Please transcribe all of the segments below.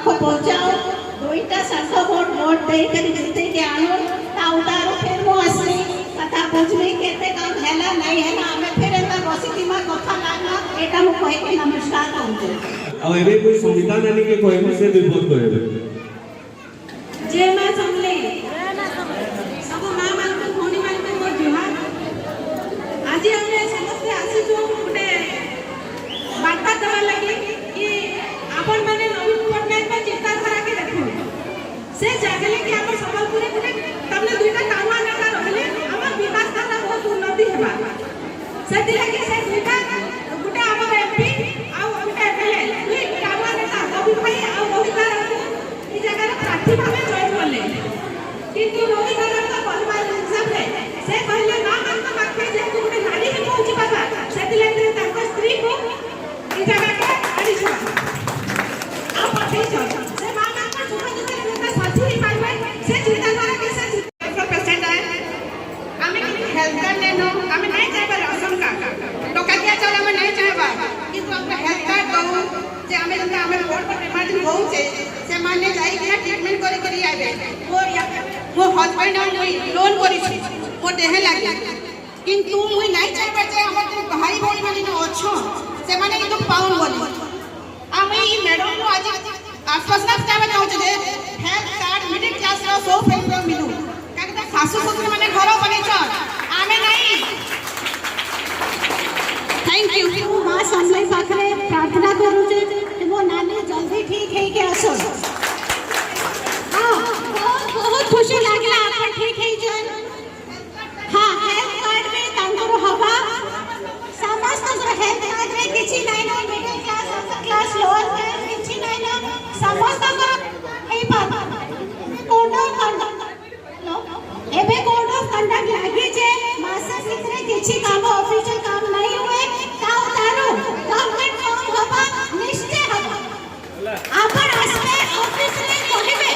पाख पहुंचाओ दुईटा संघ वोट देकर जीते के आनो ताउदार फिर मो असली कथा बुझली केते काम हैला नहीं हैला हमें फिर एता बसितिमा कथा लागना एटा मो कहि के नमस्कार करते अब एबे कोई संविधान आने के कोई से विरोध करे जे मां समले सब मां मान को भोनी मान को मोर जुहार आज हमने समस्त आसी जो गुटे बात दवा लगी कि आपन माने नवीन पटनायक में चिंताधारा के देखो से जागले कि हमर संबलपुर गुटे तमने दुईटा कामा नेता रहले हमर विकास धारा बहुत उन्नति हेबा सेति लगे से दुईटा गुटे हमर एमपी आ गुटे एमएलए दुई कामा नेता रवि भाई आ रोहित ई जगह रे प्रार्थी भाबे जॉइन करले किंतु रोहित का परिवार हिसाब से कहले ना मान का पाखे जे गुटे नाली के पहुंची पाबा सेति लगे ताको स्त्री को ई जगह के आड़ी छा आ पठे छ से मामा का सुख दुख नेता साथी ही पाइबे से चिंता करे के से पेशेंट है हमें हेल्थ कार्ड लेनो हमें नहीं चाहबा राशन कार्ड टका दिया चल हमें नहीं चाहबा किंतु अपना हेल्थ कार्ड दो जे हमें हमें बोर्ड पर इमरजेंसी हो से माने जाई के ट्रीटमेंट करी करी आबे वो हस्बैंड और लोन करी छी वो देहे लागे किंतु मुई नहीं चाहबा जे हमर भाई भाई माने न अच्छो से माने कि तुम पाउन बोली आमे ई मैडम को आज आश्वासन चाहबा चाहू जे हेल्थ कार्ड मिडिल क्लास रो 100% मिलू काकता सासु ससुर माने घर बने छ आमे नहीं थैंक यू मां समले पाखरे प्रार्थना करू जे मो नानी जल्दी ठीक है के आसो हां बहुत खुशी लागला आपन ठीक है जन हां हेल्थ कार्ड में तांकर हवा समस्त हेल्थ कार्ड में किछि नहीं ना middle class upper class lower class किछि नहीं ना समस्त एई बात कोड ऑफ कंडक्ट एबे कोड ऑफ कंडक्ट लागे जे मासे सिखरे किछि काम ऑफिशियल काम नहीं हुए का उतारो गवर्नमेंट काम हवा निश्चय हवा आपन आसमे ऑफिस रे कहबे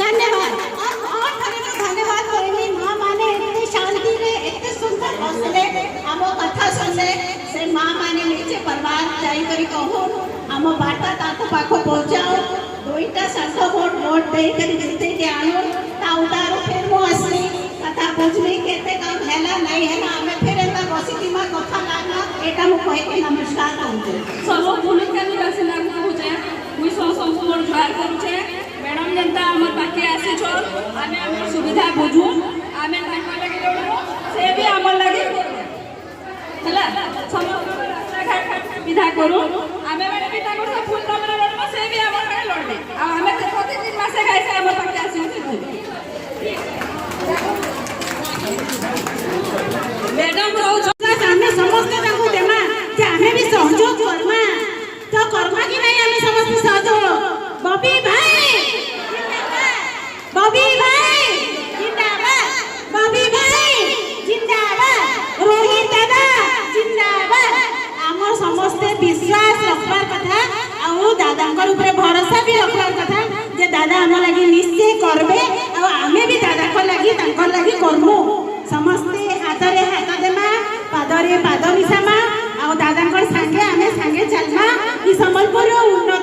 धन्यवाद और करे तो धन्यवाद करनी मां माने इतनी शांति रे इतने सुंदर हंसले हमो कथा सुनले से मां माने नीचे परिवार जाई करी कहू हमो बाटा तात पाख पहुंचाओ दुईटा संघ वोट देकर जीते के आनो ताउदार फिर मो असली कथा बुझली केते काम हैला नहीं हैला हमें फिर एता बसितिमा कथा लागना एटा मो कहि के नमस्कार करते सब भूमिका निवासी लागू हो जाए मुई संपूर्ण जोहार करू छे मैडम जनता हमर बाकी आसे छ आमे हमर सुविधा बुझू आमे ताका लगे लड़ो से भी हमर लगे हला समस्त रास्ता घाट सुविधा करू आमे माने भी ताको सब फुल तमरा लड़ो से भी हमर लगे लड़बे आ हमें प्रतिदिन मासे खाइ से हमर बाकी आसे मैडम रो हमें समस्त ताको देमा जे हमें भी सहयोग करमा तो करमा कि नहीं हमें समस्त सहयोग बॉबी भाई जिंदाबाद बॉबी भाई जिंदाबाद रोहित दादा जिंदाबाद हमर समस्त विश्वास रखबार कथा आ दादा ऊपर भरोसा भी रखबार कथा जे दादा हम लगी निश्चय करबे आ हमें भी दादा को लगी तांकर लगी करमु समस्त हाथ देमा पादरे पाद मिसामा आ दादा संगे आमे संगे चलमा ई संबलपुर उन्नति